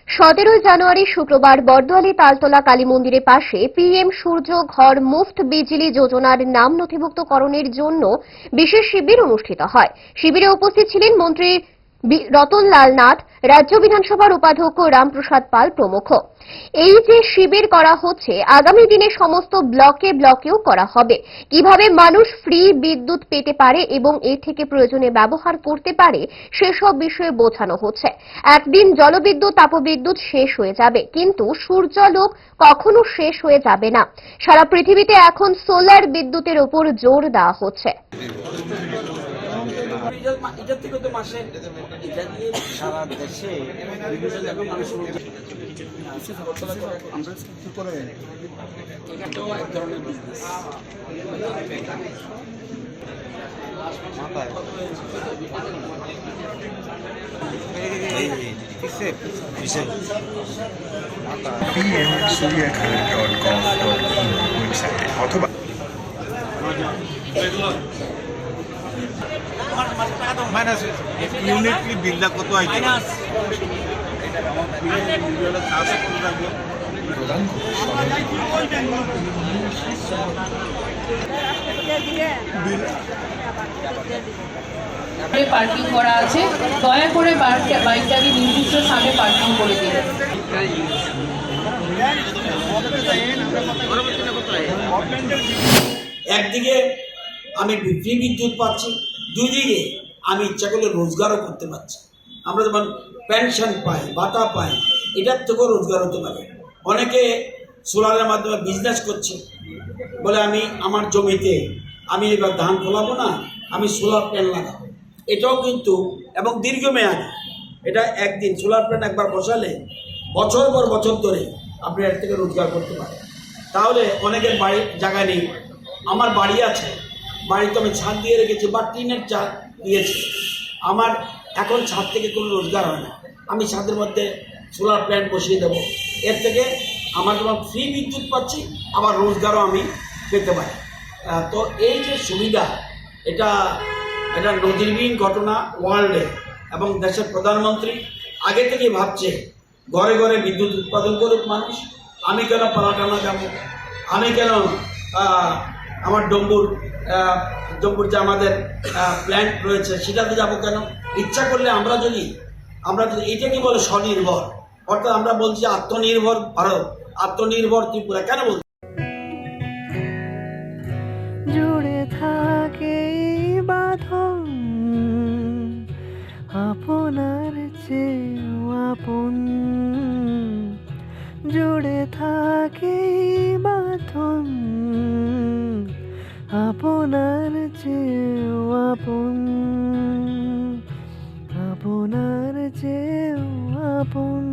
17 জানুয়ারি শুক্রবার বর্দোয়ালি তালতলা কালী মন্দিরের পাশে পিএম সূর্য ঘর মুফত বিজলি যোজনার নাম নথিভুক্তকরণের জন্য বিশেষ শিবির অনুষ্ঠিত হয়। শিবিরে উপস্থিত ছিলেন মন্ত্রী রতনলাল নাথ, রাজ্য বিধানসভার উপাধ্যক্ষ রামপ্রসাদ পাল প্রমুখ। এই যে শিবির করা হচ্ছে, আগামী দিনে সমস্ত ব্লকে ব্লকেও করা হবে। কিভাবে মানুষ ফ্রি বিদ্যুৎ পেতে পারে এবং এর থেকে প্রয়োজনে ব্যবহার করতে পারে সেসব বিষয়ে বোঝানো হচ্ছে। একদিন জলবিদ্যুৎ তাপবিদ্যুৎ শেষ হয়ে যাবে, কিন্তু সূর্যালোক কখনো শেষ হয়ে যাবে না। সারা পৃথিবীতে এখন সোলার বিদ্যুতের উপর জোর দেওয়া হচ্ছে। এটা থেকে তো মাসে এটা দিয়ে সারা দেশে বিভিন্ন জায়গায় মানুষ আমরা কি করে এটাও এক ধরনের বিজনেস। অথবা মাইনাস ইউনিটলি বিলটা কত আইতে পার্কিং করা আছে, দয়া করে বাইকটাকে নির্দিষ্ট স্থানে পার্কিং করে দিন। একদিকে আমি ফ্রি বিদ্যুৎ পাচ্ছি, দুই দিকে আমি ইচ্ছা করলে রোজগারও করতে পারছি। আমরা যেমন পেনশন পাই, ভাতা পাই, এটার থেকেও রোজগার হতে পারে। অনেকে সোলারের মাধ্যমে বিজনেস করছে, বলে আমি আমার জমিতে আমি এবার ধান ফলাবো না, আমি সোলার প্যানেল লাগাবো। এটাও কিন্তু এবং দীর্ঘমেয়াদী, এটা একদিন সোলার প্যানেল একবার বসালে বছর পর বছর ধরে আপনি এর থেকে রোজগার করতে পারেন। তাহলে অনেকের বাড়ির জায়গা নেই, আমার বাড়ি আছে, বাড়িতে আমি ছাদ দিয়ে রেখেছি বা টিনের ছাদ দিয়েছি, আমার এখন ছাদ থেকে কোনো রোজগার হয় না, আমি ছাদের মধ্যে সোলার প্ল্যান্ট বসিয়ে দেবো। এর থেকে আমার যেমন ফ্রি বিদ্যুৎ পাচ্ছি, আবার রোজগারও আমি পেতে পারি। তো এই যে সুবিধা, এটা নজিরবিহীন ঘটনা ওয়ার্ল্ডে, এবং দেশের প্রধানমন্ত্রী আগে থেকেই ভাবছে ঘরে ঘরে বিদ্যুৎ উৎপাদন করুক মানুষ। আমি কেন পালাটানা যাব, আমি কেন আমার ডম্বুর যে আমাদের প্ল্যান্ট রয়েছে সেটাতে যাব কেন? ইচ্ছা করলে আমরা যদি এটাকে বলে স্বনির্ভর, অর্থাৎ আমরা বলছি আত্মনির্ভর ভারত, আত্মনির্ভর ত্রিপুরা। কেন বলছি? জুড়ে থাকে বাঁধন আপনার চেয়েও আপন, জুড়ে থাকে বাঁধন আপনার চেয়েও আপন, আপনার চেয়েও আপন।